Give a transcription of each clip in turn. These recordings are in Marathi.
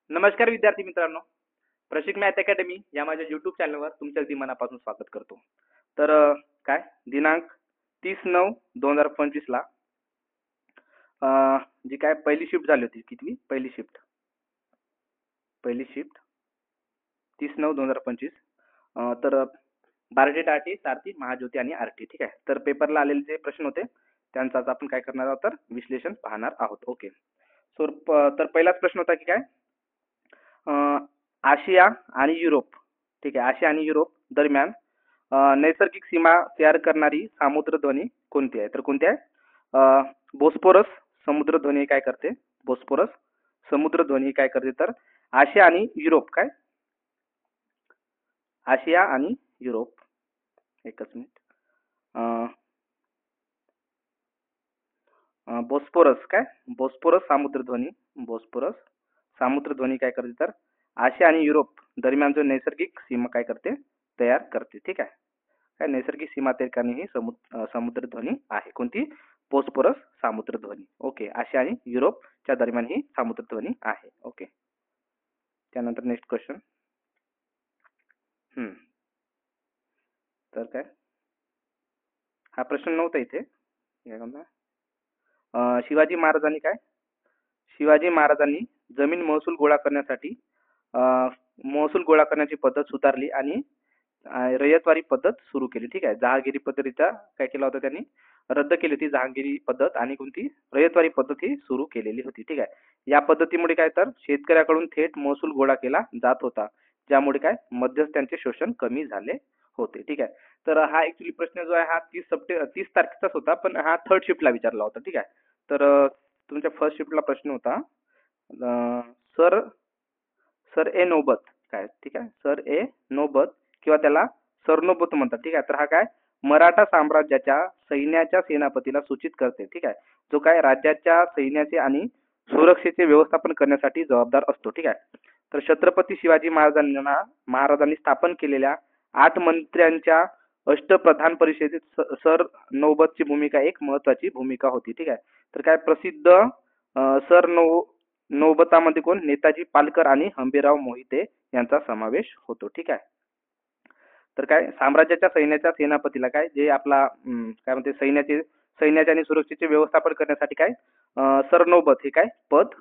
नमस्कार विद्यार्थी मित्रांनो, प्रशिक मॅथ अकॅडमी या माझ्या यूट्यूब चॅनलवर तुमचं अगदी मनापासून स्वागत करतो. तर काय दिनांक 30/9/2025 ला जी काय पहिली शिफ्ट झाली होती, कितवी पहिली शिफ्ट 30/9/2025 तर बार्डेट आरटी, सारथी, महाज्योती आणि आरटी. ठीक आहे. तर पेपरला आलेले जे प्रश्न होते त्यांचा आज आपण काय करणार आहोत, तर विश्लेषण पाहणार आहोत. ओके. सो तर पहिलाच प्रश्न होता की काय आशिया आणि युरोप. ठीक आहे. आशिया आणि युरोप दरम्यान नैसर्गिक सीमा तयार करणारी सामुद्रध्वनी कोणती आहे? तर कोणती आहे? बोस्पोरस समुद्रध्वनी काय करते? बोस्पोरस समुद्रध्वनी काय करते? तर आशिया आणि युरोप. काय आशिया आणि युरोप. एकच मिनिट. बोस्पोरस काय बोस्पोरस सामुद्रध्वनी, बोस्पोरस सामुद्रध्वनी काय करते? तर आशिया आणि युरोप दरम्यान जो नैसर्गिक सीमा काय करते? तयार करते. ठीक आहे. काय नैसर्गिक सीमा तयार करणे ही समुद्रध्वनी आहे. कोणती? बोस्पोरस सामुद्रध्वनी. ओके. आशिया आणि युरोपच्या दरम्यान ही सामुद्रध्वनी आहे. ओके. त्यानंतर नेक्स्ट क्वेश्चन. तर काय हा प्रश्न नव्हता इथे. शिवाजी महाराजांनी काय शिवाजी महाराजांनी जमीन महसूल गोळा करण्यासाठी महसूल गोळा करण्याची पद्धत सुधारली आणि रयतवारी पद्धत सुरू केली. ठीक आहे. जहागिरी पद्धतीचा काय केला होता त्यांनी? रद्द केली होती जहागिरी पद्धत आणि कोणती रयतवारी पद्धत ही सुरू केलेली होती. ठीक आहे. या पद्धतीमुळे काय तर शेतकऱ्याकडून थेट महसूल गोळा केला जात होता, ज्यामुळे काय मध्यस्थांचे शोषण कमी झाले होते. ठीक आहे. तर हा ऍक्च्युली प्रश्न जो आहे हा 30 तारखेचाच होता, पण हा थर्ड शिफ्टला विचारला होता. ठीक आहे. तर तुमच्या फर्स्ट शिफ्टला प्रश्न होता सर सर ए नौबत काय. ठीक आहे. सर ए नौबत किंवा त्याला सरनोबत म्हणतात. ठीक आहे. तर हा काय मराठा साम्राज्याच्या सैन्याच्या सेनापतीला सूचित करते. ठीक आहे. जो काय राज्याच्या सैन्याचे आणि सुरक्षेचे व्यवस्थापन करण्यासाठी जबाबदार असतो. ठीक आहे. तर छत्रपती शिवाजी महाराजांनी स्थापन केलेल्या 8 मंत्र्यांच्या अष्टप्रधान परिषदेत सर नौबतची भूमिका एक महत्वाची भूमिका होती. ठीक आहे. तर काय प्रसिद्ध सर नौबतामध्ये कोण? नेताजी पालकर आणि हंबीरराव मोहिते यांचा समावेश होतो. ठीक आहे. तर काय साम्राज्याच्या सैन्याच्या सेनापतीला काय जे आपला काय म्हणते सैन्याच्या आणि सुरक्षेचे व्यवस्थापन करण्यासाठी काय सरनौबत हे काय पद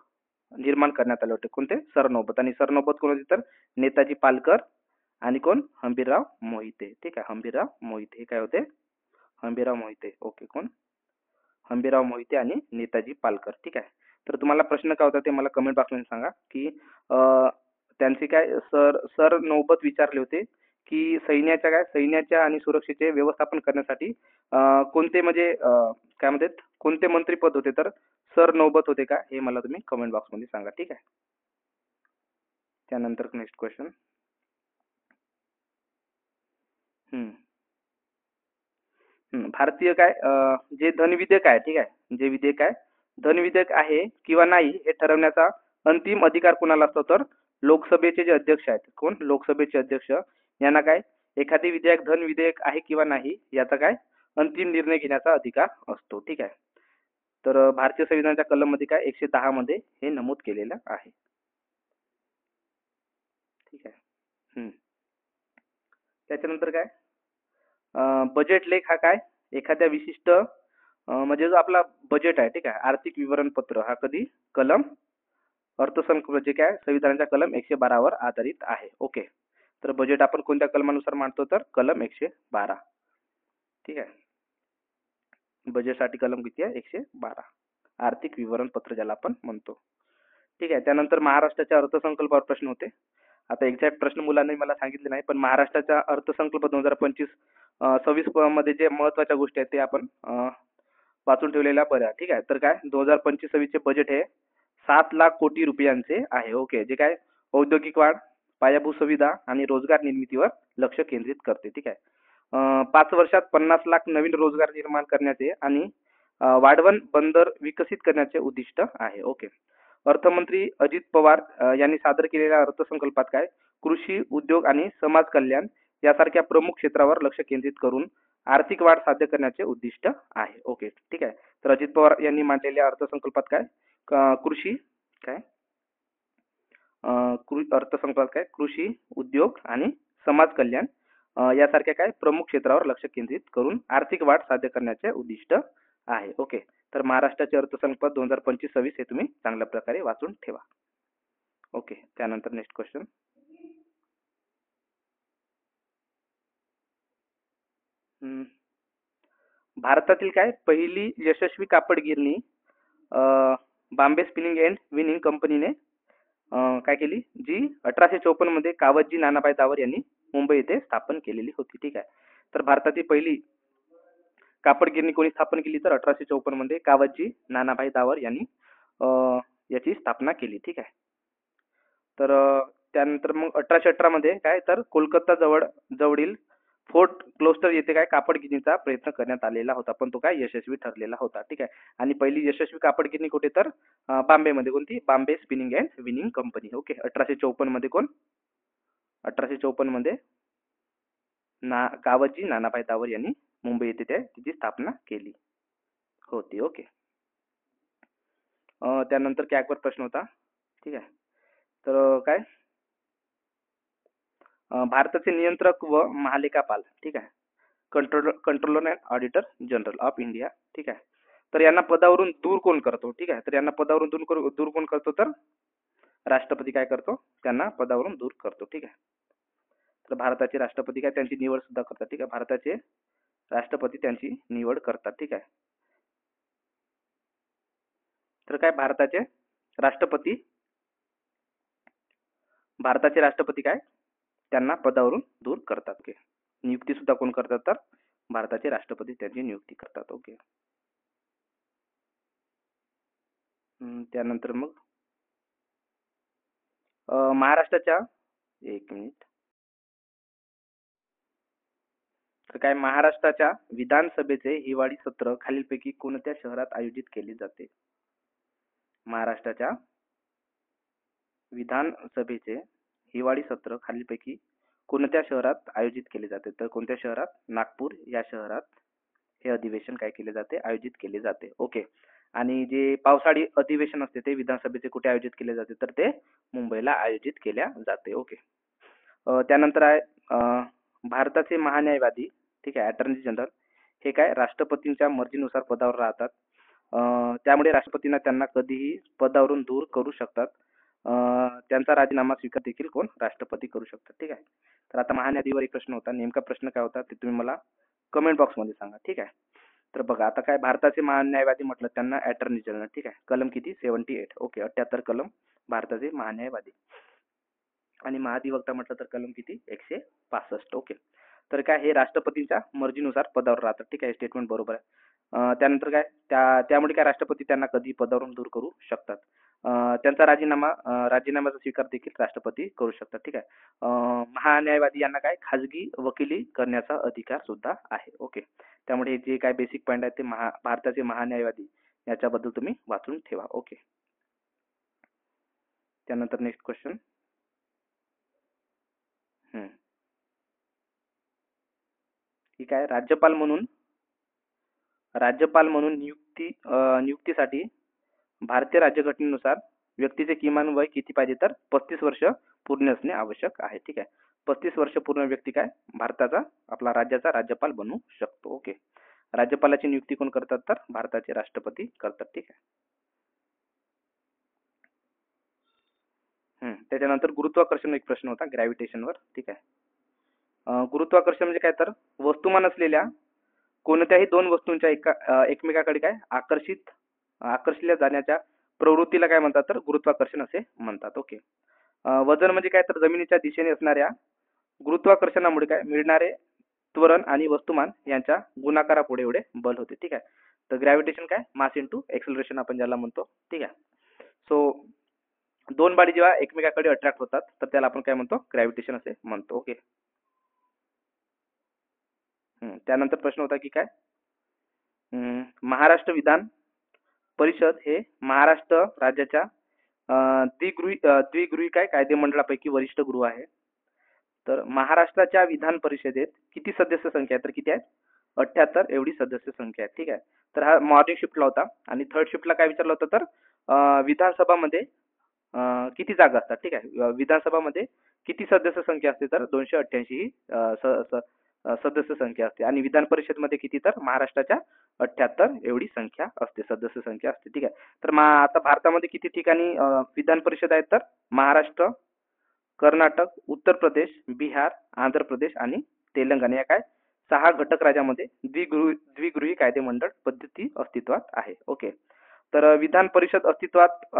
निर्माण करण्यात आले होते. कोणते? सरनौबत. आणि सरनौबत कोण होते? तर नेताजी पालकर आणि कोण? हंबीरराव मोहिते. ठीक आहे. हंबीरराव मोहिते हे काय होते? हंबीरराव मोहिते. ओके. कोण? हंबीरराव मोहिते आणि नेताजी पालकर. ठीक आहे. तर तुम्हाला प्रश्न काय होता ते मला कमेंट बॉक्समध्ये सांगा की त्यांचे काय सर नौबत विचारले होते की सैन्याच्या आणि सुरक्षेचे व्यवस्थापन करण्यासाठी कोणते म्हणजे काय म्हणतात कोणते मंत्रीपद होते? तर सर नौबत होते का? हे मला तुम्ही कमेंट बॉक्समध्ये सांगा. ठीक आहे. त्यानंतर नेक्स्ट क्वेश्चन. भारतीय काय जे धनविधेयक आहे. ठीक आहे. जे विधेयक आहे धनविधेयक आहे किंवा नाही हे ठरवण्याचा अंतिम अधिकार कोणाला असतो? तर लोकसभेचे जे अध्यक्ष आहेत. कोण? लोकसभेचे अध्यक्ष यांना काय एखादी विधेयक धन विधेयक आहे किंवा नाही याचा काय अंतिम निर्णय घेण्याचा अधिकार असतो. ठीक आहे. तर भारतीय संविधानाच्या कलम मध्ये काय 110 मध्ये हे नमूद केलेलं आहे. ठीक आहे. त्याच्यानंतर काय बजेट लेख हा काय एखाद्या विशिष्ट म्हणजे जो आपला बजेट आहे. ठीक आहे. आर्थिक विवरणपत्र हा कधी कलम अर्थसंकल्प जे काय संविधानाच्या कलम 112 वर आधारित आहे. ओके. तर बजेट आपण कोणत्या कलमानुसार मांडतो? तर कलम 112. ठीक आहे. बजेटसाठी कलम किती आहे? 112. आर्थिक विवरणपत्र ज्याला आपण म्हणतो. ठीक आहे. त्यानंतर महाराष्ट्राच्या अर्थसंकल्पावर प्रश्न होते. आता एक्झॅक्ट प्रश्न मुलांनी मला सांगितले नाही, पण महाराष्ट्राचा अर्थसंकल्प 2025-26 मध्ये जे महत्वाच्या गोष्टी आहेत ते आपण वाचून ठेवलेल्या बऱ्या. ठीक आहे. तर काय 2025-26 चे बजेट हे 7 लाख कोटी रुपयांचे आहे. ओके. जे काय औद्योगिक वाढ, पायाभूत सुविधा आणि रोजगार निर्मितीवर लक्ष केंद्रित करते. ठीक आहे. 5 वर्षात 50 लाख नवीन रोजगार निर्माण करण्याचे आणि वाढवण बंदर विकसित करण्याचे उद्दिष्ट आहे. ओके. अर्थमंत्री अजित पवार यांनी सादर केलेल्या अर्थसंकल्पात काय कृषी, उद्योग आणि समाज कल्याण यासारख्या प्रमुख क्षेत्रावर लक्ष केंद्रित करून आर्थिक वाढ साध्य करण्याचे उद्दिष्ट आहे. ओके. ठीक आहे. तर अजित पवार यांनी मांडलेल्या अर्थसंकल्पात काय कृषी काय अर्थसंकल्पात काय कृषी, उद्योग आणि समाज कल्याण यासारख्या काय प्रमुख क्षेत्रावर लक्ष केंद्रित करून आर्थिक वाढ साध्य करण्याचे उद्दिष्ट आहे. ओके. तर महाराष्ट्राचे अर्थसंकल्प 2025-26 हे तुम्ही चांगल्या प्रकारे वाचून ठेवा. ओके. त्यानंतर नेक्स्ट क्वेश्चन. भारतातील काय पहिली यशस्वी कापड गिरणी बॉम्बे स्पिनिंग अँड विनिंग कंपनीने काय केली, जी 1854 मध्ये कावतजी नानाभाई दावर यांनी मुंबई येथे स्थापन केलेली होती. ठीक आहे. तर भारतातील पहिली कापड गिरणी कोणी स्थापन केली, तर 1854 मध्ये कावतजी नानाभाई दावर यांनी याची स्थापना केली. ठीक आहे. तर त्यानंतर मग 1818 मध्ये काय, तर कोलकाता जवळील फोर्ट क्लोस्टर येथे काय कापड गिरणीचा प्रयत्न करण्यात आलेला होता, पण तो काय यशस्वी ठरलेला होता. ठीक आहे. आणि पहिली यशस्वी कापड गिरणी कुठे, तर बॉम्बेमध्ये. कोणती, Bombay spinning and winning company. Okay. 1854 मध्ये कोण, 1854 मध्ये कावतजी नानाभाई दावर यांनी मुंबई येथे तिची स्थापना केली होती. ओके. त्यानंतर कॅगवर प्रश्न होता. ठीक आहे. तर काय, भारताचे नियंत्रक व महालेखापाल. ठीक आहे. Controller and auditor general of India. ठीक आहे. तर यांना पदावरून दूर कोण करतो. ठीक आहे. तर यांना पदावरून दूर कोण करतो, तर राष्ट्रपती काय करतो, त्यांना पदावरून दूर करतो. ठीक आहे. तर भारताचे राष्ट्रपती काय त्यांची निवड सुद्धा करतात. ठीक आहे. भारताचे राष्ट्रपती त्यांची निवड करतात. ठीक आहे. तर काय भारताचे राष्ट्रपती काय त्यांना पदावरून दूर करतात. ओके. नियुक्ती सुद्धा कोण करतात, तर भारताचे राष्ट्रपती त्यांची नियुक्ती करतात. ओके. त्यानंतर मग महाराष्ट्राच्या, एक मिनिट. तर काय महाराष्ट्राच्या विधानसभेचे हिवाळी सत्र खालीलपैकी कोणत्या शहरात आयोजित केले जाते. महाराष्ट्राच्या विधानसभेचे हिवाळी सत्र खालीलपैकी कोणत्या शहरात आयोजित केले जाते, तर कोणत्या शहरात, नागपूर या शहरात हे अधिवेशन काय केले जाते, आयोजित केले जाते. ओके. आणि जे पावसाळी अधिवेशन असते ते विधानसभेचे कुठे आयोजित केले जाते, तर ते मुंबईला आयोजित केल्या जाते. ओके. त्यानंतर आहे भारताचे महान्यायवादी. ठीक आहे. अटर्नी जनरल हे काय राष्ट्रपतींच्या मर्जीनुसार पदावर राहतात. त्यामुळे राष्ट्रपतींना त्यांना कधीही पदावरून दूर करू शकतात. त्यांचा राजीनामा स्वीकार देखील कोण, राष्ट्रपती करू शकतात. ठीक आहे. तर आता महान्यायाधीवर एक प्रश्न होता, नेमका प्रश्न काय होता ते तुम्ही मला कमेंट बॉक्स मध्ये सांगा. ठीक आहे. तर बघा आता काय भारताचे महान्यायवादी म्हटलं त्यांना अटर्नी जनरल. ठीक आहे. कलम किती, 78. ओके. 78 कलम भारताचे महान्यायवादी. आणि महाधिवक्ता म्हटलं तर कलम किती, 165. ओके. तर काय हे राष्ट्रपतींच्या मर्जीनुसार पदावर राहतात. ठीक आहे. स्टेटमेंट बरोबर आहे. त्यानंतर काय त्यामुळे काय राष्ट्रपती त्यांना कधी पदावरून दूर करू शकतात. त्यांचा राजीनाम्याचा स्वीकार देखील राष्ट्रपती करू शकतात. ठीक आहे. महान्यायवादी यांना काय खाजगी वकिली करण्याचा अधिकार सुद्धा आहे. ओके. त्यामुळे जे काय बेसिक पॉईंट आहेत ते भारताचे महान्यायवादी याच्याबद्दल तुम्ही वाचून ठेवा. ओके. त्यानंतर नेक्स्ट क्वेश्चन. ठीक आहे. राज्यपाल म्हणून नियुक्तीसाठी भारतीय राज्यघटनेनुसार व्यक्तीचे किमान वय किती पाहिजे, तर 35 वर्ष पूर्ण असणे आवश्यक आहे. ठीक आहे. 35 वर्ष पूर्ण व्यक्ती काय भारताचा आपला राज्याचा राज्यपाल बनू शकतो. ओके. राज्यपालाची नियुक्ती कोण करतात, तर भारताचे राष्ट्रपती करतात. ठीक आहे. त्याच्यानंतर गुरुत्वाकर्षण एक प्रश्न होता ग्रॅव्हिटेशनवर. ठीक आहे. गुरुत्वाकर्षण म्हणजे काय, तर वस्तुमान असलेल्या कोणत्याही दोन वस्तूंच्या एकमेकाकडे काय आकर्षिल्या जाण्याच्या प्रवृत्तीला काय म्हणतात, तर गुरुत्वाकर्षण असे म्हणतात. ओके. वजन म्हणजे काय, तर जमिनीच्या दिशेने असणाऱ्या गुरुत्वाकर्षणामुळे काय मिळणारे त्वरण आणि वस्तुमान यांच्या गुणाकारापुढे एवढे बल होते. ठीक आहे. तर ग्रॅव्हिटेशन काय मास इंटू एक्सेलरेशन आपण ज्याला म्हणतो. ठीक आहे. सो दोन बॉडी जेव्हा एकमेकाकडे अट्रॅक्ट होतात तर त्याला आपण काय म्हणतो, ग्रॅव्हिटेशन असे म्हणतो. ओके. त्यानंतर प्रश्न होता की काय महाराष्ट्र विधान परिषद हे महाराष्ट्र राज्याच्या द्विगृही काय कायदेमंडळापैकी वरिष्ठ गृह आहे. तर महाराष्ट्राच्या विधान परिषदेत किती सदस्य संख्या आहे, तर किती आहेत, 78 एवढी सदस्य संख्या आहे. ठीक आहे. तर हा मॉर्निंग शिफ्टला होता. आणि थर्ड शिफ्टला काय विचारलं होतं, तर विधानसभा मध्ये किती जागा असतात, ठीक आहे. विधानसभामध्ये किती सदस्य संख्या असते, तर 288 ही सदस्य संख्या असते. आणि विधान परिषदमध्ये किती, तर महाराष्ट्राच्या 78 एवढी संख्या असते, सदस्य संख्या असते, ठीक आहे. तर आता भारतामध्ये किती ठिकाणी विधान परिषद आहेत, तर महाराष्ट्र, कर्नाटक, उत्तर प्रदेश, बिहार, आंध्र प्रदेश आणि तेलंगणा या काय 6 घटक राज्यामध्ये द्विगृही कायदेमंडळ पद्धती अस्तित्वात आहे. ओके. तर विधान परिषद अस्तित्वात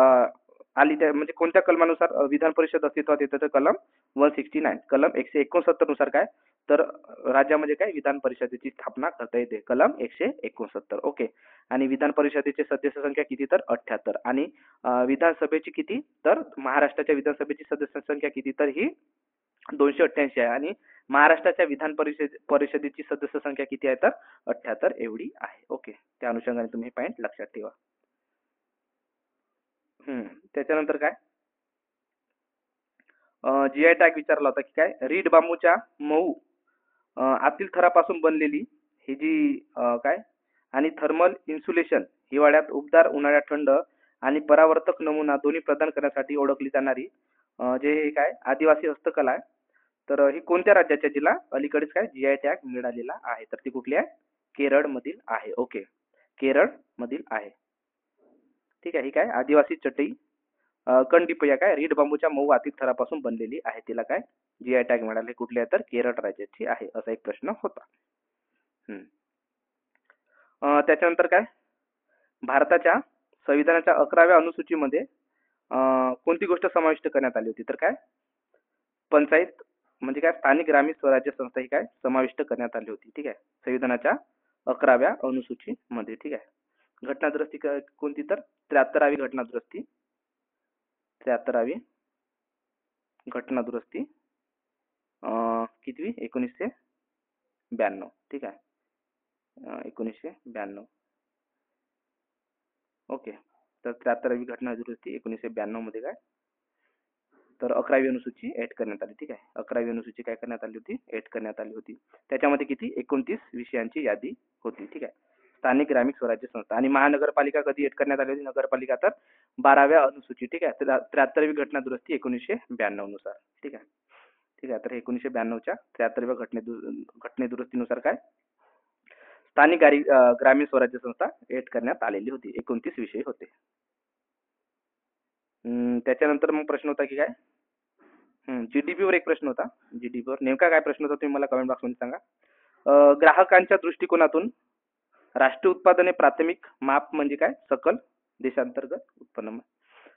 आली त्या म्हणजे कोणत्या कलमानुसार विधान परिषद अस्तित्वात येतं, तर कलम 169, कलम 169 नुसार काय, तर राज्यामध्ये काय विधान परिषदेची स्थापना करता येते, कलम 169. ओके. आणि विधान परिषदेचे सदस्य संख्या किती, तर 78. आणि विधानसभेची किती, तर महाराष्ट्राच्या विधानसभेची सदस्य संख्या किती, तर ही 288 आहे. आणि महाराष्ट्राच्या विधान परिषदेची सदस्य संख्या किती आहे, तर 78 एवढी आहे. ओके. त्या अनुषंगाने तुम्ही पॉईंट लक्षात ठेवा. त्याच्यानंतर काय, जीआय टॅग विचारला होता की काय, रीड बांबूच्या मऊ आतील थरापासून बनलेली ही जी काय आणि थर्मल इन्सुलेशन, हिवाळ्यात उबदार, उन्हाळ्यात थंड आणि परावर्तक नमुना दोन्ही प्रदान करण्यासाठी ओळखली जाणारी जे हे काय आदिवासी हस्तकला आहे. तर ही कोणत्या राज्याच्या, जिला अलीकडेच काय जीआय टॅग मिळालेला आहे, तर ती कुठली आहे, केरळ मधील आहे. ओके. केरळ मधील आहे, ठीक आहे. ही काय आदिवासी चटई कंडीपया काय रीड बांबूच्या मऊ आतील थरापासून बनलेली आहे, तिला काय जीआय टॅग मिळाले, कुठली आहे, तर केरळ राज्याची आहे, असा एक प्रश्न होता. त्याच्यानंतर काय, भारताच्या संविधानाच्या 11व्या अनुसूचीमध्ये कोणती गोष्ट समाविष्ट करण्यात आली होती, तर काय पंचायत म्हणजे काय स्थानिक ग्रामीण स्वराज्य संस्था ही काय समाविष्ट करण्यात आली होती, ठीक आहे, संविधानाच्या 11व्या अनुसूचीमध्ये, ठीक आहे. घटना दुरुस्ती कोणती, तर 73वी घटना दुरुस्ती, 73वी घटना दुरुस्ती कितवी, 1992, ठीक आहे, 1992. ओके. तर 73वी घटना दुरुस्ती 1992 मध्ये काय, तर 11वी अनुसूची ऍड करण्यात आली, ठीक आहे. 11वी अनुसूची काय करण्यात आली होती, ऍड करण्यात आली होती. त्याच्यामध्ये किती 29 विषयांची यादी होती, ठीक आहे. स्थानिक ग्रामीण स्वराज्य संस्था आणि महानगरपालिका कधी ऍड करण्यात आली होती, नगरपालिका तर 12व्या अनुसूची, ठीक आहे. 73वी घटना दुरुस्ती 1992 नुसार, ठीक आहे. ठीक आहे. तर 1992च्या 73व्या घटने दुरुस्तीनुसार काय स्थानिक ग्रामीण स्वराज्य संस्था ऍड करण्यात आलेली होती, 29 विषय होते. त्याच्यानंतर मग प्रश्न होता की काय, जीडीपीवर एक प्रश्न होता. जीडीपीवर नेमका काय प्रश्न होता, तुम्ही मला कमेंट बॉक्समध्ये सांगा. ग्राहकांच्या दृष्टिकोनातून राष्ट्रीय उत्पादने प्राथमिक माप म्हणजे काय, सकल देशांतर्गत उत्पन्न,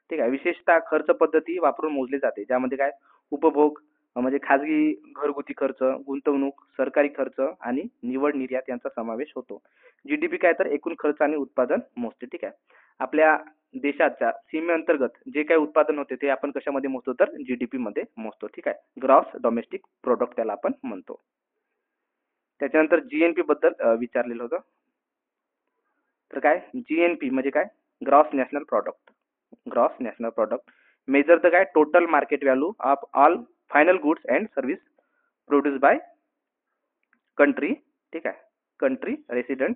ठीक आहे. विशेषतः खर्च पद्धती वापरून मोजले जाते, ज्यामध्ये काय उपभोग म्हणजे खाजगी घरगुती खर्च, गुंतवणूक, सरकारी खर्च आणि निवड निर्यात यांचा समावेश होतो. जीडीपी काय, तर एकूण खर्च आणि उत्पादन मोजते, ठीक आहे. आपल्या देशाच्या सीमेअंतर्गत जे काही उत्पादन होते ते आपण कशामध्ये मोजतो, तर जीडीपी मध्ये मोजतो, ठीक आहे. ग्रॉस डोमेस्टिक प्रोडक्ट त्याला आपण म्हणतो. त्याच्यानंतर जीएनपी बद्दल विचारलेलं होतं. तर काय जीएनपी म्हणजे काय, gross national product. Gross national product measure the काय total market value of all final goods and service produce by country, ठीक आहे, country resident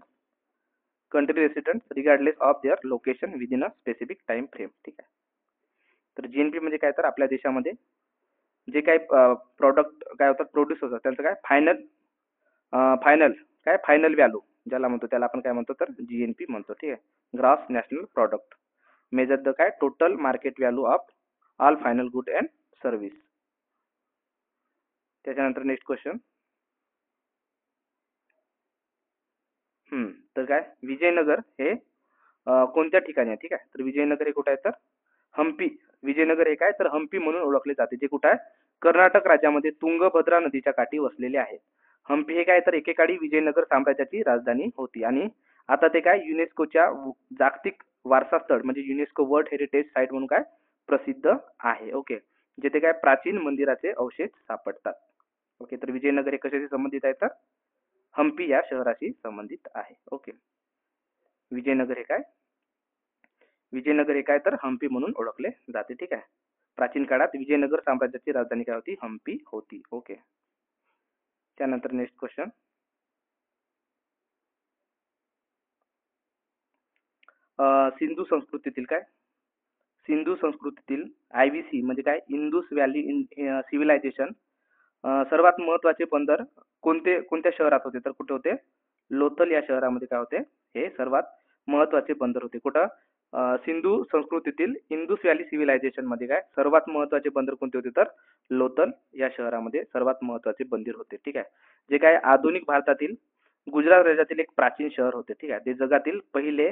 regardless of their location within a specific time frame, ठीक आहे. तर जीएनपी म्हणजे काय, तर आपल्या देशामध्ये जे काही प्रॉडक्ट काय होतात प्रोड्यूस होतात त्यांचं काय फायनल व्हॅल्यू ज्याला म्हणतो त्याला आपण काय म्हणतो, तर जीएनपी म्हणतो, ठीक आहे. Gross national product measure the काय total market value of all final good and service. त्याच्यानंतर नेक्स्ट क्वेश्चन, तर काय विजयनगर हे कोणत्या ठिकाणी आहे, ठीक आहे. तर विजयनगर हे कुठे आहे, तर हम्पी. विजयनगर हे काय, तर हम्पी म्हणून ओळखले जाते, जे कुठे आहे कर्नाटक राज्यामध्ये तुंगभद्रा नदीच्या काठी वसलेले आहे. हम्पी हे काय, तर एकेकाळी विजयनगर साम्राज्याची राजधानी होती आणि आता ते काय युनेस्कोच्या जागतिक वारसा स्थळ म्हणजे युनेस्को वर्ल्ड हेरिटेज साइट म्हणून काय प्रसिद्ध आहे. ओके. जेथे काय प्राचीन मंदिराचे अवशेष सापडतात. ओके. तर विजयनगर हे कशाशी संबंधित आहे, तर हम्पी या शहराशी संबंधित आहे. ओके. विजयनगर हे काय तर हम्पी म्हणून ओळखले जाते, ठीक आहे. प्राचीन काळात विजयनगर साम्राज्याची राजधानी काय होती, हम्पी होती. ओके. त्यानंतर नेक्स्ट क्वेश्चन, सिंधू संस्कृतीतील काय सिंधू संस्कृतीतील IVC म्हणजे काय, इंदुस व्हॅली सिव्हिलायझेशन सर्वात महत्वाचे बंदर कोणत्या शहरात होते, तर कुठे होते, लोथल या शहरामध्ये काय होते, हे सर्वात महत्वाचे बंदर होते. कुठं, सिंधू संस्कृतीतील इंदुस व्हॅली सिव्हिलायझेशन मध्ये काय सर्वात महत्वाचे बंदर कोणते होते, तर लोथल या शहरामध्ये सर्वात महत्वाचे बंदर होते. ठीक आहे. जे काय आधुनिक भारतातील गुजरात राज्यातील एक प्राचीन शहर होते. ठीक आहे. ते जगातील पहिले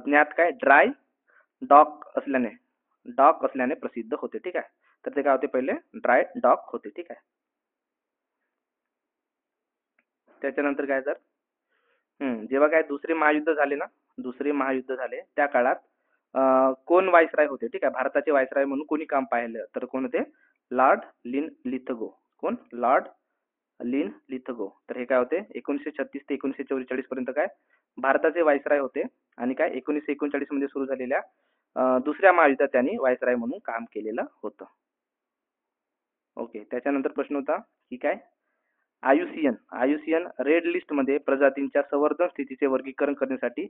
ज्ञात काय ड्राय डॉक असल्याने प्रसिद्ध होते. ठीक आहे. तर ते काय होते, पहिले ड्राय डॉक होते. ठीक आहे. त्याच्यानंतर काय, तर जेव्हा काय दुसरे महायुद्ध झाले त्या काळात कोण वायसराय होते. ठीक आहे. भारताचे वायसराय म्हणून कोणी काम पाहिलं, तर कोण होते, लॉर्ड लिन लिथगो. कोण, लॉर्ड लिन लिथगो. तर हे काय होते, 1936 ते 1944 पर्यंत काय भारताचे वायसराय होते. आणि काय 1939 मध्ये सुरू झालेल्या दुसऱ्या महायुद्धात त्यांनी वायसराय म्हणून काम केलेलं होतं. ओके. त्याच्यानंतर प्रश्न होता की काय, आयुसीएन रेड लिस्ट मध्ये प्रजातींच्या संवर्धन स्थितीचे वर्गीकरण करण्यासाठी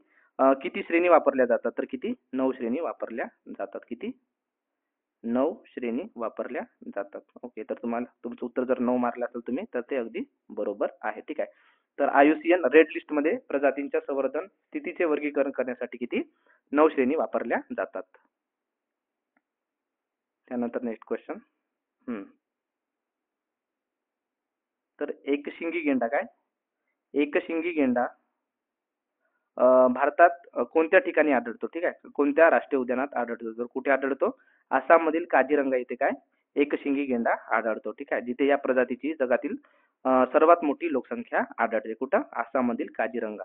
किती श्रेणी वापरल्या जातात, तर किती, 9 श्रेणी वापरल्या जातात. किती, 9 श्रेणी वापरल्या जातात. ओके. तर तुम्हाला तुमचं उत्तर जर 9 मारलं असेल तुम्ही, तर ते अगदी बरोबर आहे. ठीक आहे. तर आयुसीएन रेड लिस्ट मध्ये प्रजातींच्या संवर्धन स्थितीचे वर्गीकरण करण्यासाठी किती, 9 श्रेणी वापरल्या जातात. त्यानंतर नेक्स्ट क्वेश्चन. तर एकशिंगी गेंडा काय, एकशिंगी गेंडा भारतात कोणत्या ठिकाणी आढळतो. ठीक आहे. कोणत्या राष्ट्रीय उद्यानात आढळतो, तर कुठे आढळतो, आसाम मधील काझीरंगा येथे काय एकशिंगी गेंडा आढळतो. ठीक आहे. जिथे या प्रजातीची जगातील सर्वात मोठी लोकसंख्या आढळते. कुठं, आसाम मधील काझीरंगा.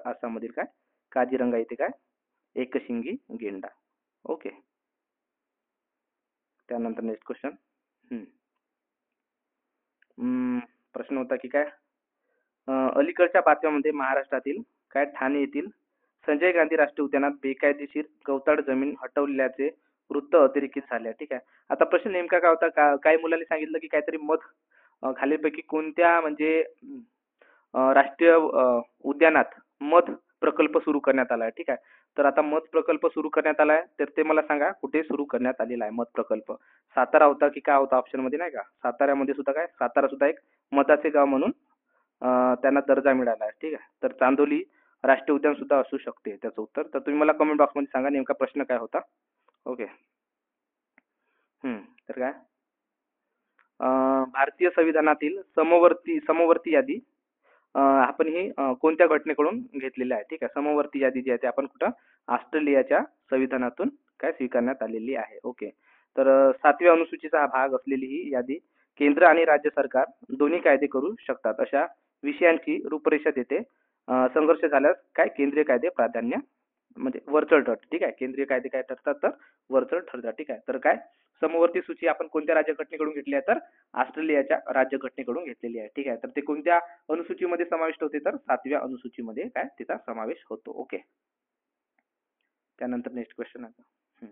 आसाम मधील काय काझीरंगा येथे काय एकशिंगी गेंडा. ओके. त्यानंतर नेक्स्ट क्वेश्चन. प्रश्न होता की काय, अलीकडच्या बातम्यामध्ये महाराष्ट्रातील काय ठाणे येथील संजय गांधी राष्ट्रीय उद्यानात बेकायदेशीर गवताळ जमीन हटवल्याचे वृत्त अतिरेकित झाले. ठीक आहे. आता प्रश्न नेमका काय होता, काही मुलांनी सांगितलं की काहीतरी मध खालीपैकी कोणत्या म्हणजे राष्ट्रीय उद्यानात मध प्रकल्प सुरू करण्यात आला आहे. ठीक आहे. तर आता मध प्रकल्प सुरू करण्यात आला आहे, तर ते मला सांगा कुठे सुरू करण्यात आलेला आहे मध प्रकल्प. सातारा होता की काय होता ऑप्शन मध्ये, नाही का, साताऱ्यामध्ये सुद्धा काय, सातारा सुद्धा एक मधाचे गाव म्हणून त्यांना दर्जा मिळाला आहे. ठीक आहे. तर चांदोली राष्ट्रीय उद्यान सुद्धा असू शकते त्याचं उत्तर. तर तुम्ही मला कमेंट बॉक्समध्ये सांगा नेमका प्रश्न काय होता. ओके. तर काय, भारतीय संविधानातील समवर्ती यादी आपण ही कोणत्या घटनेकडून घेतलेली आहे. ठीक आहे. समवर्ती यादी जी आहे ती आपण कुठं, ऑस्ट्रेलियाच्या संविधानातून काय स्वीकारण्यात आलेली आहे. ओके. तर 7व्या अनुसूचीचा हा भाग असलेली ही यादी केंद्र आणि राज्य सरकार दोन्ही कायदे करू शकतात अशा विषयांची रूपरेषा देते. संघर्ष झाल्यास काय केंद्रीय कायदे प्राधान्य म्हणजे वरचढ ठरतात. ठीक आहे. केंद्रीय कायदे काय ठरतात, तर वरचढ ठरतात. ठीक आहे. तर काय समवर्ती सूची आपण कोणत्या राज्यघटनेकडून घेतली आहे, तर ऑस्ट्रेलियाच्या राज्यघटनेकडून घेतलेली आहे. ठीक आहे. तर ते कोणत्या अनुसूचीमध्ये समाविष्ट होते, तर 7व्या अनुसूचीमध्ये काय त्याचा समावेश होतो. ओके. त्यानंतर नेक्स्ट क्वेश्चन आहे.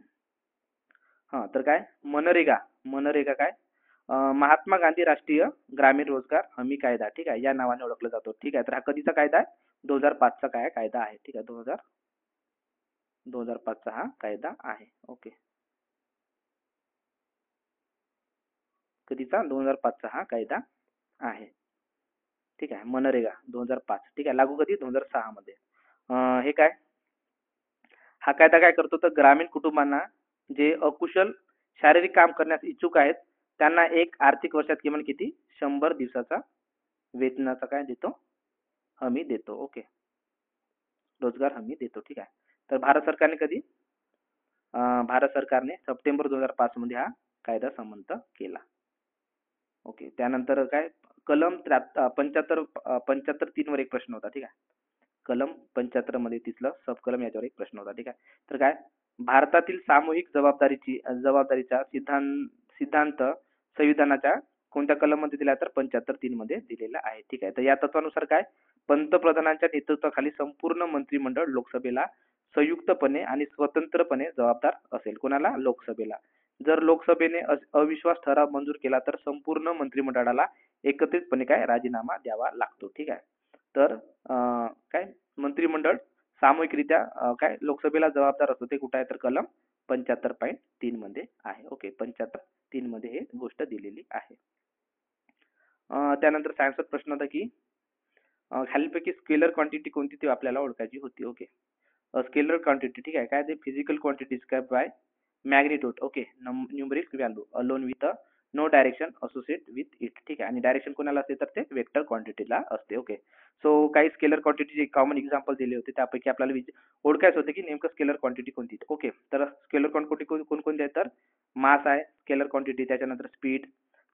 तर काय मनरेगा काय महात्मा गांधी राष्ट्रीय ग्रामीण रोजगार हमी कायदा. ठीक आहे. या नावाने ओळखला जातो. ठीक आहे. तर हा कधीचा कायदा आहे, 2005चा काय कायदा आहे. ठीक आहे. 2005चा हा कायदा आहे. ओके. कधीचा, 2005चा हा कायदा आहे. ठीक आहे. मनरेगा 2005. ठीक आहे. लागू कधी, 2006 मध्ये. हे काय, हा कायदा काय करतो, तर ग्रामीण कुटुंबांना जे अकुशल शारीरिक काम करण्यास इच्छुक आहेत त्यांना एक आर्थिक वर्षात किमान किती, 100 दिवसाचा वेतनाचा काय देतो, हमी देतो. ओके. रोजगार हमी देतो. ठीक आहे. तर भारत सरकारने सप्टेंबर 2005 मध्ये हा कायदा संमत केला. ओके. त्यानंतर काय, कलम 75 3 वर एक प्रश्न होता. ठीक आहे. कलम 75 मध्ये तिथलं सब कलम याच्यावर एक प्रश्न होता. ठीक आहे. तर काय, भारतातील सामूहिक जबाबदारीचा सिद्धांत संविधानाच्या कोणत्या कलम मध्ये दिला, तर 75 3 मध्ये दिलेला आहे. ठीक आहे. तर या तत्वानुसार काय, पंतप्रधानांच्या नेतृत्वाखाली संपूर्ण मंत्रिमंडळ लोकसभेला संयुक्तपणे आणि स्वतंत्रपणे जबाबदार असेल. कोणाला, लोकसभेला. जर लोकसभेने अविश्वास ठराव मंजूर केला तर संपूर्ण मंत्रिमंडळाला एकत्रितपणे काय राजीनामा द्यावा लागतो. ठीक आहे. तर काय मंत्रिमंडळ सामूहिकरित्या काय लोकसभेला जबाबदार असतो, ते कुठे आहे, तर कलम 75.3 मध्ये आहे. ओके, 75.3 मध्ये हे गोष्ट दिलेली आहे. त्यानंतर सायन्सचा प्रश्न होता की खालीलपैकी स्केलर क्वांटिटी कोणती ती आपल्याला ओळखायची होती. ओके, स्केलर क्वांटिटी ठीक आहे काय ते physical quantity describe by magnitude. Okay, numeric value alone with no direction associate with it. ठीक आहे, आणि डायरेक्शन कोणाला असते तर ते वेक्टर क्वांटिटीला असते. ओके, सो काही स्केलर क्वांटिटीचे कॉमन एक्झाम्पल दिले होते, त्यापैकी आपल्याला ओळखायचं होतं की नेमकं स्केलर क्वांटिटी कोणती. ओके, तर स्केलर क्वांटिटी कोणकोणती आहेत तर मास आहे स्केलर क्वांटिटी, त्याच्यानंतर स्पीड,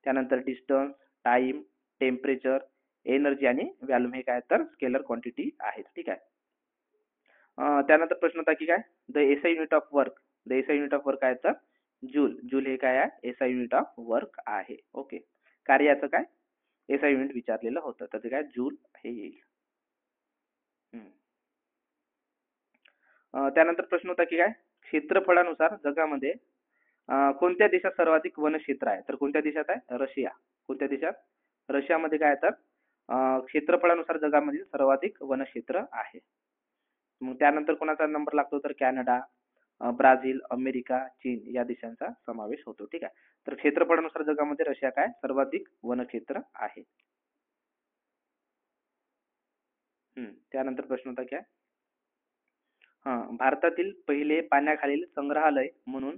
त्यानंतर डिस्टन्स, टाइम, टेम्परेचर, एनर्जी आणि व्हॅल्यूम हे काय तर स्केलर क्वांटिटी आहेत. ठीक आहे. त्यानंतर प्रश्न होता की काय the SI unit of work. The SI unit of work आहे तर जूल. जूल हे काय आहे एसआय युनिट ऑफ वर्क आहे. ओके, कार्याचं काय एसआय युनिट विचारलेलं होतं तर ते काय जूल हे येईल. त्यानंतर प्रश्न होता की काय क्षेत्रफळानुसार जगामध्ये कोणत्या देशात सर्वाधिक वनक्षेत्र आहे तर कोणत्या देशात आहे रशिया. कोणत्या देशात रशियामध्ये काय तर क्षेत्रफळानुसार जगामध्ये सर्वाधिक वनक्षेत्र आहे. मग त्यानंतर कोणाचा नंबर लागतो तर कॅनडा, ब्राझील, अमेरिका, चीन या देशांचा समावेश होतो. ठीक आहे, तर क्षेत्रफळानुसार जगामध्ये रशिया काय सर्वाधिक वनक्षेत्र आहे. त्यानंतर प्रश्न होता काय भारतातील पहिले पाण्याखालील संग्रहालय म्हणून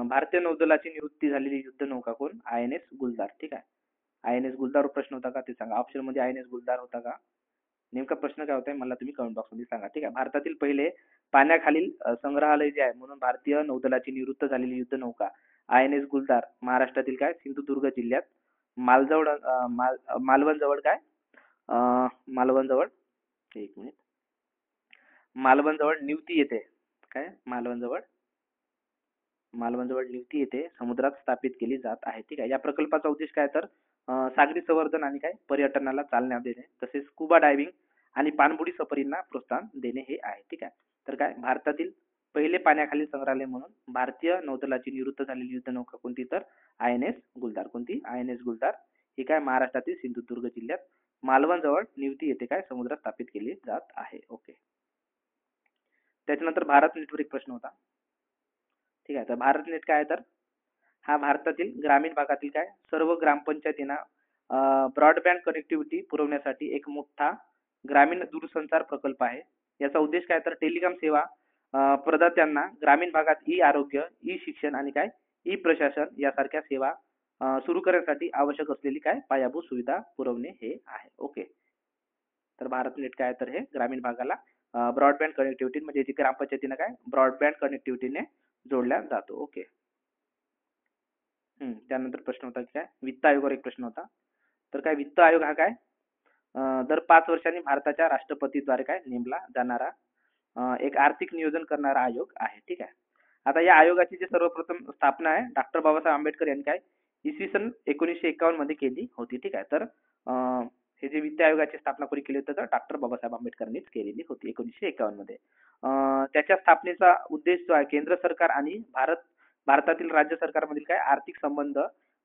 भारतीय नौदलाची निवृत्ती झालेली युद्ध नौका कोण आय एन एस गुलदार. ठीक आहे, आय एन एस गुलदार प्रश्न होता का ते सांगा. ऑप्शन मध्ये आय एन एस गुलदार होता का नेमका प्रश्न काय होता मला तुम्ही कमेंट बॉक्स मध्ये सांगा. ठीक आहे, भारतातील पहिले पाण्याखालील संग्रहालय जे आहे म्हणून भारतीय नौदलाची निवृत्त झालेली युद्ध नौका आय एन एस गुलदार महाराष्ट्रातील काय सिंधुदुर्ग जिल्ह्यात मालवण जवळ काय मालवण जवळ एक मिनिट मालवण जवळ निवती येते. काय मालवण जवळ निवती येथे समुद्रात स्थापित केली जात आहे. ठीक आहे, या प्रकल्पाचा उद्देश काय तर सागरी संवर्धन आणि काय पर्यटनाला चालना देणे तसेच स्कुबा डायव्हिंग आणि पाणबुडी सफरींना प्रोत्साहन देणे हे आहे. ठीक आहे, तर काय भारतातील पहिले पाण्याखालील संग्रहालय म्हणून भारतीय नौदलाची निवृत्त झालेली युद्ध नौका कोणती तर आय एन एस गुलदार. कोणती आय एन एस गुलदार ही काय महाराष्ट्रातील सिंधुदुर्ग जिल्ह्यात मालवण जवळ निवती येथे काय समुद्रात स्थापित केली जात आहे. ओके, त्याच्यानंतर भारत नेटवर एक प्रश्न होता. ठीक आहे, तर भारत नेट काय तर हा भारतातील ग्रामीण भागातील काय सर्व ग्रामपंचायतींना ब्रॉडबँड कनेक्टिव्हिटी पुरवण्यासाठी एक मोठा ग्रामीण दूरसंचार प्रकल्प आहे. याचा उद्देश काय तर टेलिकॉम सेवा प्रदात्यांना ग्रामीण भागात ई आरोग्य, ई शिक्षण आणि काय ई प्रशासन यासारख्या सेवा सुरू करण्यासाठी आवश्यक असलेली काय पायाभूत सुविधा पुरवणे हे आहे. ओके, तर भारत नेट काय तर हे ग्रामीण भागाला ब्रॉडबँड कनेक्टिव्हिटी म्हणजे जी ग्रामपंचायतीनं काय ब्रॉडबँड कनेक्टिव्हिटीने जोडल्या जातो. ओके, त्यानंतर प्रश्न होता की काय वित्त आयोगावर एक प्रश्न होता. तर काय वित्त आयोग हा काय दर 5 वर्षांनी भारताच्या राष्ट्रपतीद्वारे काय नेमला जाणारा एक आर्थिक नियोजन करणारा आयोग आहे. ठीक आहे, आता या आयोगाची जी सर्वप्रथम स्थापना आहे डॉक्टर बाबासाहेब आंबेडकर यांनी काय इसवी सन 1951 मध्ये केली होती. ठीक आहे, तर हे जे वित्त आयोगाची स्थापना कोणी केली होती तर डॉक्टर बाबासाहेब आंबेडकरांनीच केलेली होती 1951 मध्ये. त्याच्या स्थापनेचा उद्देश जो आहे केंद्र सरकार आणि भारतातील राज्य सरकारमधील काय आर्थिक संबंध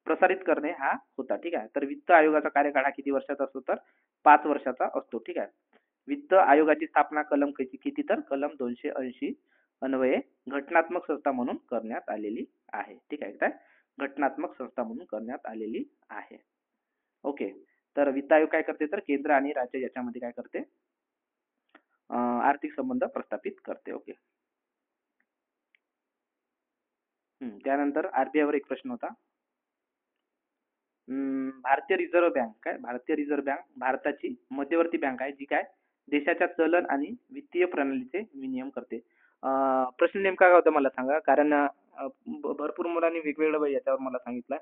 प्रसारित करणे हा होता. ठीक आहे, तर वित्त आयोगाचा कार्यकाळ हा किती वर्षाचा असतो तर 5 वर्षाचा असतो. ठीक आहे, वित्त आयोगाची स्थापना कलम किती तर कलम 280 अन्वये घटनात्मक संस्था म्हणून करण्यात आलेली आहे. ठीक आहे, काय घटनात्मक संस्था म्हणून करण्यात आलेली आहे. ओके, तर वित्त आयोग काय करते तर केंद्र आणि राज्य याच्यामध्ये काय करते आर्थिक संबंध प्रस्थापित करते. ओके, त्यानंतर आरबीआय वर एक प्रश्न होता. भारतीय रिझर्व्ह बँक काय भारतीय रिझर्व्ह बँक भारताची मध्यवर्ती बँक आहे जी काय देशाच्या चलन आणि वित्तीय प्रणालीचे विनियम करते. प्रश्न नेमका काय होता मला सांगा कारण भरपूर मुलांनी वेगवेगळं याच्यावर मला सांगितलं.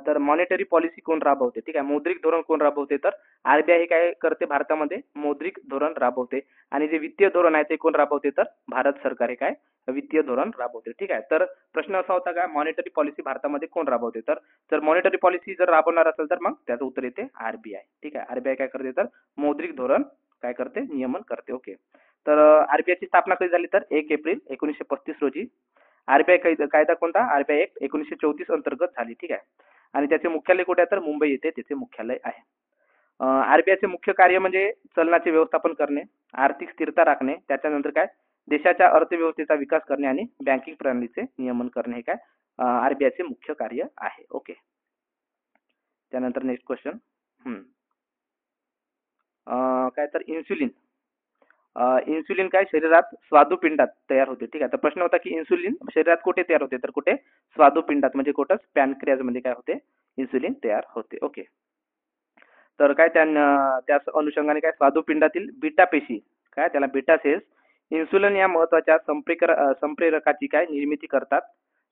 तर मॉनिटरी पॉलिसी कोण राबवते. ठीक आहे, मौद्रिक धोरण कोण राबवते तर आरबीआय हे काय करते भारतामध्ये मौद्रिक धोरण राबवते आणि जे वित्तीय धोरण आहे ते कोण राबवते तर भारत सरकार हे काय वित्तीय धोरण राबवते. ठीक आहे, तर प्रश्न असा होता का मॉनिटरी पॉलिसी भारतामध्ये कोण राबवते तर मॉनिटरी पॉलिसी जर राबवणार असेल तर मग त्याचं उत्तर येते आरबीआय. ठीक आहे, आरबीआय काय करते तर मौद्रिक धोरण काय करते नियमन करते. ओके, तर आरबीआयची स्थापना कधी झाली तर 1 एप्रिल 1935 रोजी. आरबीआय कायदा कोणता आरबीआय ऍक्ट 1934 अंतर्गत झाली. ठीक आहे, आणि त्याचे मुख्यालय कुठे आहे तर मुंबई येथे त्याचे मुख्यालय आहे. आरबीआयचे मुख्य कार्य म्हणजे चलनाचे व्यवस्थापन करणे, आर्थिक स्थिरता राखणे, त्याच्यानंतर काय देशाच्या अर्थव्यवस्थेचा विकास करणे आणि बँकिंग प्रणालीचे नियमन करणे हे काय आरबीआयचे मुख्य कार्य आहे. ओके. त्यानंतर नेक्स्ट क्वेश्चन. काय तर इन्सुलिन. इन्सुलिन काय शरीरात स्वादुपिंडात तयार होते. ठीक आहे. तर प्रश्न होता की इन्सुलिन शरीरात कुठे तयार होते, तर कुठे स्वादुपिंडात म्हणजे कुठं पॅनक्रियाज मध्ये काय होते इन्सुलिन तयार होते. ओके. तर काय त्याच अनुषंगाने काय स्वादुपिंडातील बीटा पेशी काय त्याला बीटा सेल्स इन्सुलिन या महत्वाच्या संप्रेरकाची काय निर्मिती करतात,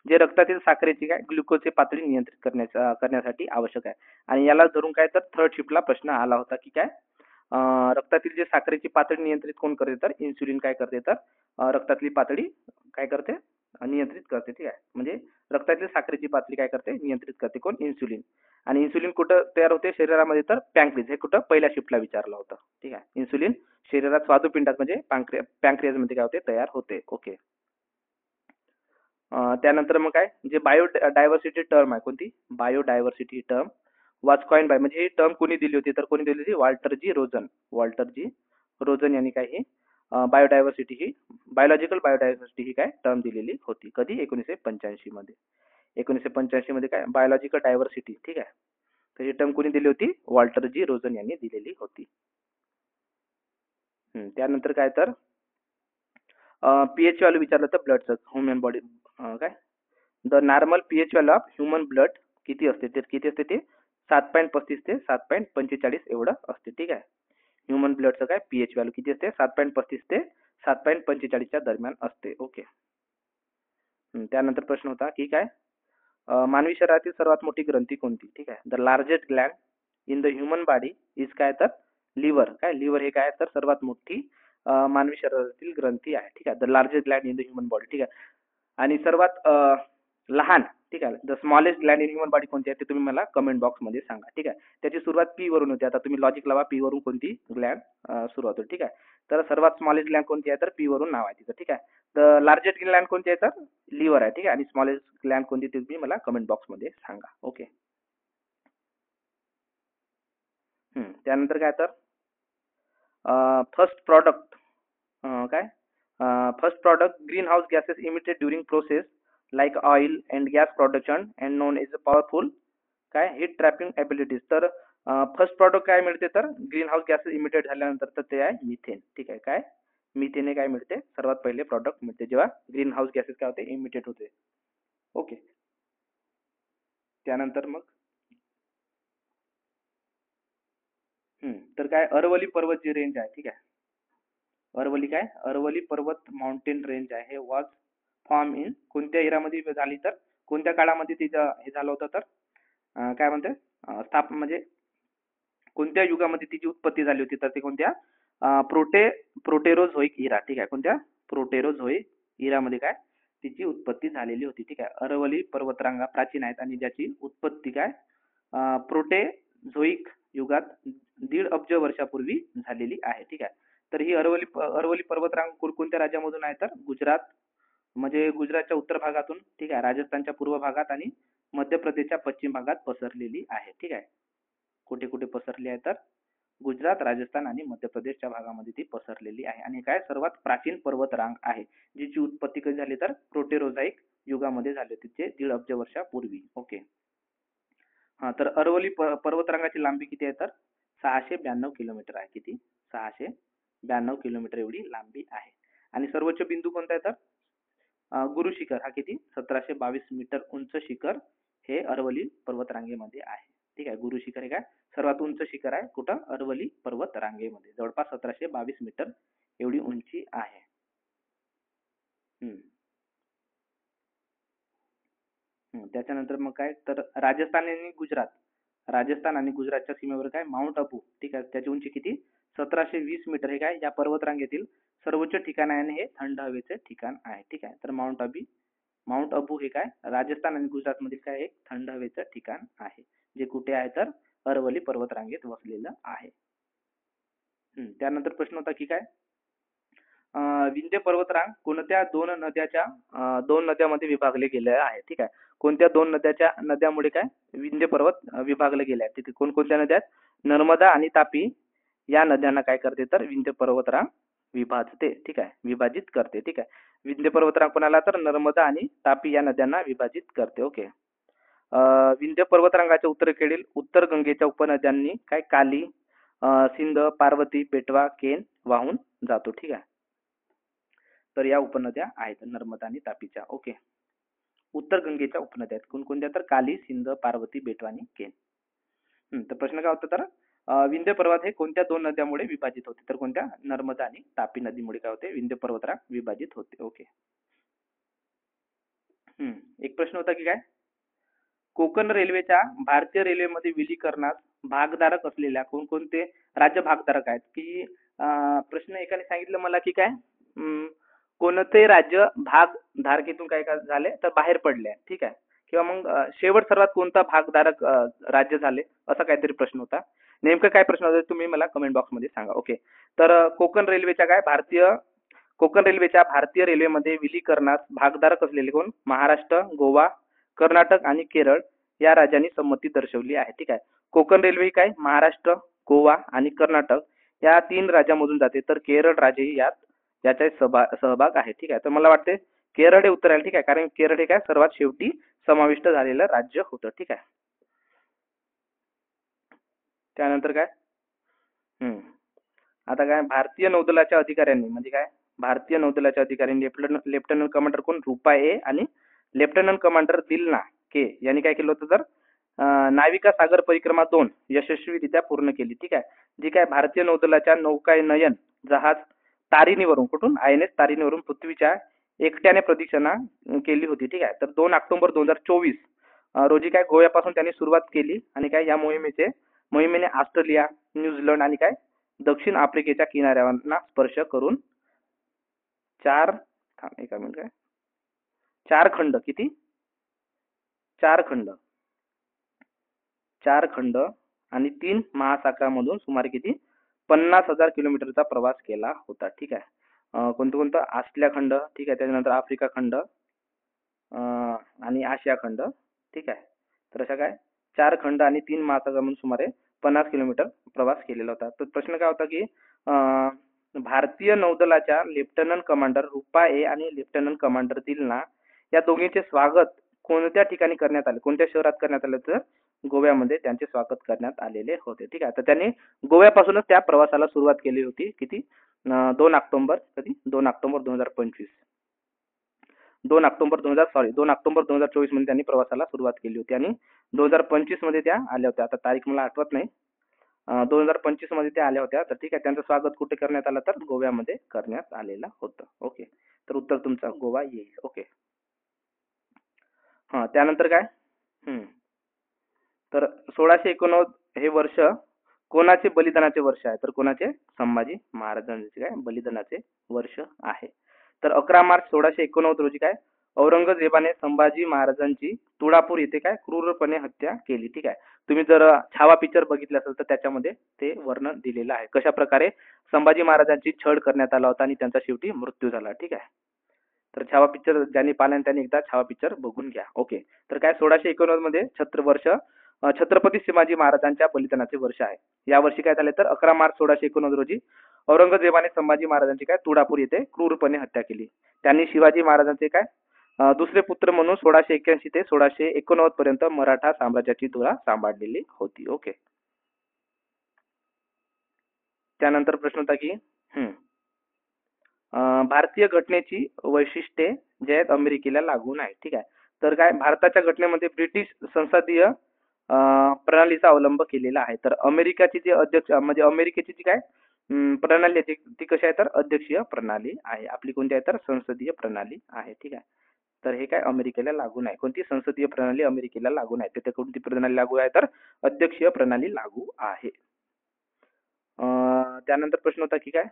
जे रक्तातील साखरेची काय ग्लुकोजची पातळी नियंत्रित करण्यासाठी आवश्यक आहे. आणि याला धरून काय तर थर्ड शिफ्टला प्रश्न आला होता की काय रक्तातील जे साखरेची पातळी नियंत्रित कोण करते, तर इन्सुलिन काय करते, तर रक्तातली पातळी काय करते नियंत्रित करते. ठीक आहे. म्हणजे रक्तातील साखरेची पातळी काय करते नियंत्रित करते कोण इन्सुलिन. आणि इन्सुलिन कुठं तयार होते शरीरामध्ये, तर पॅनक्रियाज. हे कुठं पहिल्या शिफ्टला विचारलं होतं. ठीक आहे. इन्सुलिन शरीरात स्वादुपिंडात म्हणजे पॅनक्रियाज मध्ये काय होते तयार होते. ओके. त्यानंतर मग काय जे बायोडायव्हर्सिटी टर्म आहे, कोणती बायोडायव्हर्सिटी टर्म वाज कॉइन बाय, म्हणजे ही टर्म कोणी दिली होती, तर कोणी दिली होती वॉल्टर जी रोजन यांनी काय ही बायोडायव्हर्सिटी ही बायोलॉजिकल बायोडायव्हर्सिटी ही काय टर्म दिलेली होती. कधी 1985 मध्ये. 1985 मध्ये काय बायोलॉजिकल डायव्हर्सिटी. ठीक आहे. तर ही टर्म कोणी दिली होती वॉल्टर जी रोजन यांनी दिलेली होती. त्यानंतर काय तर पीएच व्हॅल्यू विचारलं तर ब्लडचं ह्युमन बॉडी काय the normal pH value of human blood किती असते, तर किती असते ते 7.35 ते 7.45 एवढं असते. ठीक आहे. ह्युमन ब्लडचं काय पीएच व्हॅल्यू किती असते 7.35 ते 7.45 च्या दरम्यान असते. ओके. त्यानंतर प्रश्न होता की काय मानवी शरीरातील सर्वात मोठी ग्रंथी कोणती. ठीक आहे. The largest gland in the human body is काय तर लिव्हर. काय लिव्हर हे काय तर सर्वात मोठी मानवी शरीरातील ग्रंथी आहे. ठीक आहे. The largest gland in the human body. ठीक आहे. आणि सर्वात लहान, ठीक आहे, the smallest gland in human body कोणती आहे ते तुम्ही मला कमेंट बॉक्स मध्ये सांगा. ठीक आहे. त्याची सुरुवात पी वरून होते. आता तुम्ही लॉजिक लावा पी वरून कोणती ग्लॅन्ड सुरुवात होते. ठीक आहे. तर सर्वात स्मॉलेस्ट ग्लॅन्ड कोणती आहे, तर पी वरून नाव आहे तिचं. ठीक आहे. तर लार्जेस्ट ग्लॅन्ड कोणती आहे, तर लिव्हर आहे. ठीक आहे. आणि स्मॉलेस्ट ग्लॅन्ड कोणती ते तुम्ही मला कमेंट बॉक्स मध्ये सांगा. ओके. त्यानंतर काय तर फर्स्ट प्रॉडक्ट काय first product green house gases emitted during process like oil and gas production and non as a powerful काय हिट ट्रॅपिंग एबिलिटीज. तर फर्स्ट प्रॉडक्ट काय मिळते, तर ग्रीन हाऊस गॅसेस इमिटेड झाल्यानंतर तर ते आहे मिथेन. ठीक आहे. काय मिथेन हे काय मिळते सर्वात पहिले प्रॉडक्ट मिळते जेव्हा ग्रीन हाऊस गॅसेस काय होते इमिटेड होते. ओके. त्यानंतर मग तर काय अरवली पर्वत जी रेंज आहे. ठीक आहे. अरवली पर्वत माउंटेन रेंज आहे, हे वॉज फॉर्म इन कोणत्या इरामध्ये झाली, तर कोणत्या काळामध्ये तिचं हे झालं होतं, तर काय म्हणते म्हणजे कोणत्या युगामध्ये तिची उत्पत्ती झाली होती, तर ते कोणत्या प्रोटेरोझोइक इरा. ठीक आहे. कोणत्या प्रोटेरोझोइक इरामध्ये काय तिची उत्पत्ती झालेली होती. ठीक आहे. अरवली पर्वतरांगा प्राचीन आहेत आणि ज्याची उत्पत्ती काय प्रोटेझोइक युगात 1.5 अब्ज वर्षापूर्वी झालेली आहे. ठीक आहे. तर ही अरवली पर्वतरांग कोणत्या राज्यामधून आहे, तर गुजरात, म्हणजे गुजरातच्या उत्तर भागातून, ठीक आहे, राजस्थानच्या पूर्व भागात आणि मध्य प्रदेशच्या पश्चिम भागात पसरलेली आहे. ठीक आहे. कुठे कुठे पसरली आहे, तर गुजरात, राजस्थान आणि मध्य प्रदेशच्या भागामध्ये ती पसरलेली आहे. आणि काय सर्वात प्राचीन पर्वतरांग आहे, जिची उत्पत्ती कधी झाली, तर प्रोटेरोझोइक युगामध्ये झाली होती, ते 1.5 अब्ज वर्षापूर्वी. ओके. तर अरवली पर्वतरांगाची लांबी किती आहे, तर 692 किलोमीटर आहे. किती 692 किलोमीटर एवढी लांबी आहे. आणि सर्वोच्च बिंदू कोणता आहे, तर गुरु शिखर हा किती 1722 मीटर उंच शिखर हे अरवली पर्वतरांगेमध्ये आहे. ठीक आहे. गुरु शिखर हे काय सर्वात उंच शिखर आहे कुठं अरवली पर्वतरांगेमध्ये, जवळपास 1722 मीटर एवढी उंची आहे. त्याच्यानंतर मग काय तर राजस्थान आणि गुजरातच्या सीमेवर काय माउंट अबू. ठीक आहे. त्याची उंची किती 1720 मीटर हे काय या पर्वतरांगेतील सर्वोच्च ठिकाण आहे आणि हे थंड हवेचे ठिकाण आहे. ठीक आहे. तर माउंट अबू हे काय राजस्थान आणि गुजरात मधील काय एक थंड हवेचं ठिकाण आहे, जे कुठे आहे, तर अरवली पर्वतरांगेत वसलेलं आहे. त्यानंतर प्रश्न होता की काय विंध्य पर्वतरांग कोणत्या दोन नद्यामध्ये विभागले गेले आहे. ठीक आहे. कोणत्या दोन नद्यामुळे काय विंध्य पर्वत विभागले गेले आहेत, तिथे कोणकोणत्या नद्या आहेत, नर्मदा आणि तापी या नद्यांना काय करते, तर विंध्य पर्वतरांग विभाजते, ठीक आहे, विभाजित करते, ठीक आहे. विंध्य पर्वतरांग कोणाला तर नर्मदा आणि तापी या नद्यांना विभाजित करते. ओके. विंध्य पर्वतरांगाच्या उत्तरेकडील उत्तर गंगेच्या उपनद्यांनी काय काली, सिंध, पार्वती, पेटवा, केन वाहून जातो, ठीक आहे. तर या उपनद्या आहेत नर्मदा आणि तापीच्या. ओके. उत्तर गंगेच्या उपनद्या आहेत कोणकोणत्या तर काली, सिंध, पार्वती, बेटवा आणि केन. तर प्रश्न काय होता तर विंध्य पर्वत हे कोणत्या दोन नद्यांमुळे विभाजित होते तर कोणत्या नर्मदा आणि तापी नदीमुळे काय होते विंध्य पर्वतरांग विभाजित होते. ओके. एक प्रश्न होता की काय कोकण रेल्वेच्या भारतीय रेल्वेमध्ये विलीकरणास भागधारक असलेल्या कोणकोणते राज्य भागधारक आहेत की प्रश्न एकाने सांगितलं मला की काय कोणते राज्य भागधारकीतून काय काय झाले तर बाहेर पडले ठीक आहे किंवा मग शेवट सर्वात कोणता भागधारक राज्य झाले असा काहीतरी प्रश्न होता. नेमकं काय प्रश्न होता तुम्ही मला कमेंट बॉक्स मध्ये सांगा. ओके. तर कोकण रेल्वेच्या भारतीय रेल्वेमध्ये विलीकरणास भागधारक असलेले कोण महाराष्ट्र, गोवा, कर्नाटक आणि केरळ या राज्यांनी संमती दर्शवली आहे. ठीक आहे. कोकण रेल्वे ही काय महाराष्ट्र, गोवा आणि कर्नाटक या 3 राज्यांमधून जाते तर केरळ राज्य यात याचा सहभाग आहे. ठीक आहे. तर मला वाटते केरळ हे उत्तर आहे. ठीक आहे. कारण केरळ हे काय सर्वात शेवटी समाविष्ट झालेलं राज्य होतं. ठीक आहे. त्यानंतर काय आता काय भारतीय नौदलाच्या अधिकाऱ्यांनी म्हणजे काय भारतीय नौदलाच्या अधिकाऱ्यांनी लेफ्टनंट कमांडर कोण रूपा ए आणि लेफ्टनंट कमांडर दिलना के यांनी काय केलं होतं तर नाविका सागर परिक्रमा 2 यशस्वीरित्या पूर्ण केली. ठीक आहे. जी काय भारतीय नौदलाच्या नौकानयन जहाज तारिणीवरून कुठून INS तारिणीवरून पृथ्वीच्या एकट्याने प्रदक्षिणा केली होती. ठीक आहे. तर 2 ऑक्टोबर 2024 रोजी काय गोव्यापासून त्यांनी सुरुवात केली आणि काय या मोहिमेने ऑस्ट्रेलिया, न्यूझीलंड आणि काय दक्षिण आफ्रिकेच्या किनाऱ्यांना स्पर्श करून 4 एका मिनिट काय 4 खंड किती 4 खंड 4 खंड आणि 3 महासागरांमधून सुमारे किती 50,000 किलोमीटरचा प्रवास केला होता. ठीक आहे. कोणतं ऑस्ट्रेलिया खंड ठीक आहे त्याच्यानंतर आफ्रिका खंड आणि आशिया खंड. ठीक आहे. तर अशा काय 4 खंड आणि 3 महासागरांमधून सुमारे 50 किलोमीटर प्रवास केलेला होता. तर प्रश्न काय होता की भारतीय नौदलाच्या लेफ्टनंट कमांडर रूपा ए आणि लेफ्टनंट कमांडर दिलना या दोघींचे स्वागत कोणत्या ठिकाणी करण्यात आले कोणत्या शहरात करण्यात आले तर गोव्यामध्ये त्यांचे स्वागत करण्यात आलेले होते. ठीक आहे. तर त्यांनी गोव्यापासूनच त्या प्रवासाला सुरुवात केली होती. किती 2 ऑक्टोबर 2025 2 ऑक्टोबर 2024 मध्ये त्यांनी प्रवासाला सुरुवात केली होती आणि 2025 मध्ये त्या आल्या होत्या. आता तारीख मला आठवत नाही. 2025 मध्ये त्या आल्या होत्या. तर ठीक आहे. त्यांचं स्वागत कुठे करण्यात आलं तर गोव्यामध्ये करण्यात आलेलं होतं. ओके. तर उत्तर तुमचं गोवा येईल. ओके. त्यानंतर काय तर 1689 हे वर्ष कोणाचे बलिदानाचे वर्ष आहे तर कोणाचे संभाजी महाराजांचे काय बलिदानाचे वर्ष आहे. तर 11 मार्च 1689 रोजी काय औरंगजेबाने संभाजी महाराजांची तुळापूर येथे काय क्रूरपणे हत्या केली. ठीक आहे. तुम्ही जर छावा पिक्चर बघितला असेल तर त्याच्यामध्ये ते वर्णन दिलेलं आहे कशा प्रकारे संभाजी महाराजांची छळ करण्यात आला होता आणि त्यांचा शेवटी मृत्यू झाला. ठीक आहे. तर छावा पिक्चर ज्यांनी पाहिलं त्यांनी एकदा छावा पिक्चर बघून घ्या. ओके. तर काय 1689 मध्ये छत्रपती शिवाजी महाराजांच्या बलिदानाचे वर्ष आहे. या वर्षी काय झाले तर 11 मार्च 1689 रोजी औरंगजेबाने संभाजी महाराजांची काय तुळापूर येथे क्रूरपणे हत्या केली. त्यांनी शिवाजी महाराजांचे काय दुसरे पुत्र म्हणून 1681 ते 1689 पर्यंत मराठा साम्राज्याची धुरा सांभाळलेली होती. ओके. त्यानंतर प्रश्न होता की भारतीय घटनेची वैशिष्ट्ये जे आहेत अमेरिकेला लागू नाही. ठीक आहे. तर काय भारताच्या घटनेमध्ये ब्रिटिश संसदीय प्रणालीचा अवलंब केलेला आहे. तर अमेरिकेची जी अध्यक्ष म्हणजे अमेरिकेची जी काय प्रणाली आहे ती कशी आहे तर अध्यक्षीय प्रणाली आहे. आपली कोणती आहे तर संसदीय प्रणाली आहे. ठीक आहे. तर हे काय अमेरिकेला लागू नाही. कोणती संसदीय प्रणाली अमेरिकेला लागू नाही. तिथे कोणती प्रणाली लागू आहे तर अध्यक्षीय प्रणाली लागू आहे. त्यानंतर प्रश्न होता की काय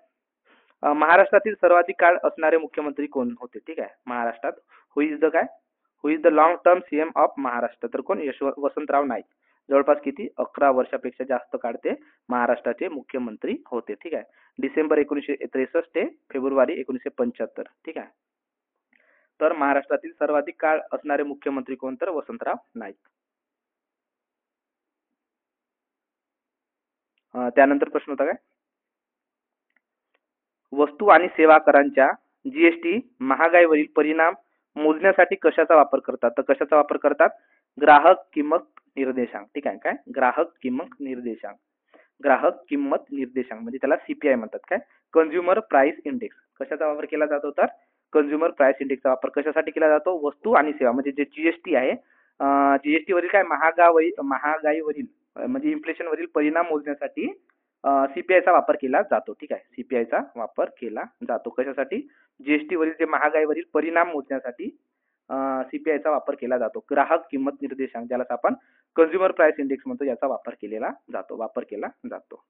महाराष्ट्रातील सर्वाधिक काळ असणारे मुख्यमंत्री कोण होते. ठीक आहे. महाराष्ट्रात who is the long term CM of Maharashtra तर कोण वसंतराव नाईक जवळपास किती 11 वर्षापेक्षा जास्त काळ ते महाराष्ट्राचे मुख्यमंत्री होते. ठीक आहे. डिसेंबर 1963 ते फेब्रुवारी 1975. ठीक आहे. तर महाराष्ट्रातील सर्वाधिक काळ असणारे मुख्यमंत्री कोण तर वसंतराव नाईक. त्यानंतर प्रश्न होता काय वस्तू आणि सेवा करांच्या जीएसटी महागाईवरील परिणाम मोजण्यासाठी कशाचा वापर करतात? तर कशाचा वापर करतात? ग्राहक किंमत निर्देशांक. ठीक आहे काय? ग्राहक किंमत निर्देशांक. ग्राहक किंमत निर्देशांक म्हणजे त्याला सीपीआय म्हणतात काय? Consumer price index. कशाचा वापर केला जातो तर कंझ्युमर प्राइस इंडेक्सचा वापर कशासाठी केला जातो? वस्तू आणि सेवा म्हणजे जे जीएसटी आहे, जीएसटी वरील काय महागाईवरील म्हणजे इन्फ्लेशन वरील परिणाम मोजण्यासाठी सीपीआयचा वापर केला जातो. ठीक आहे, सीपीआयचा वापर केला जातो. कशासाठी? जीएसटी वरील जे महागाईवरील परिणाम मोजण्यासाठी सीपीआयचा वापर केला जातो. ग्राहक किंमत निर्देशांक ज्याला आपण कंझ्युमर प्राइस इंडेक्स म्हणतो याचा वापर केला जातो.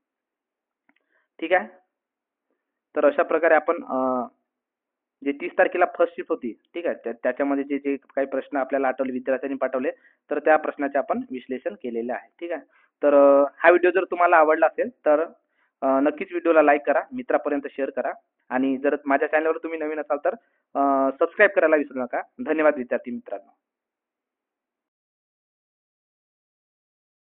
ठीक आहे. तर अशा प्रकारे आपण जे 30 तारखेला फर्स्ट शिफ्ट होती, ठीक आहे, त्याच्यामध्ये जे जे काही प्रश्न आपल्याला आठवले, विद्यार्थ्यांनी पाठवले, तर त्या प्रश्नाचे आपण विश्लेषण केलेले आहे. ठीक आहे. तर हा व्हिडिओ जर तुम्हाला आवडला असेल तर नक्कीच व्हिडिओला लाईक करा, मित्रापर्यंत शेअर करा आणि जर माझ्या चॅनलवर तुम्ही नवीन असाल तर सबस्क्राईब करायला विसरू नका. धन्यवाद विद्यार्थी मित्रांनो.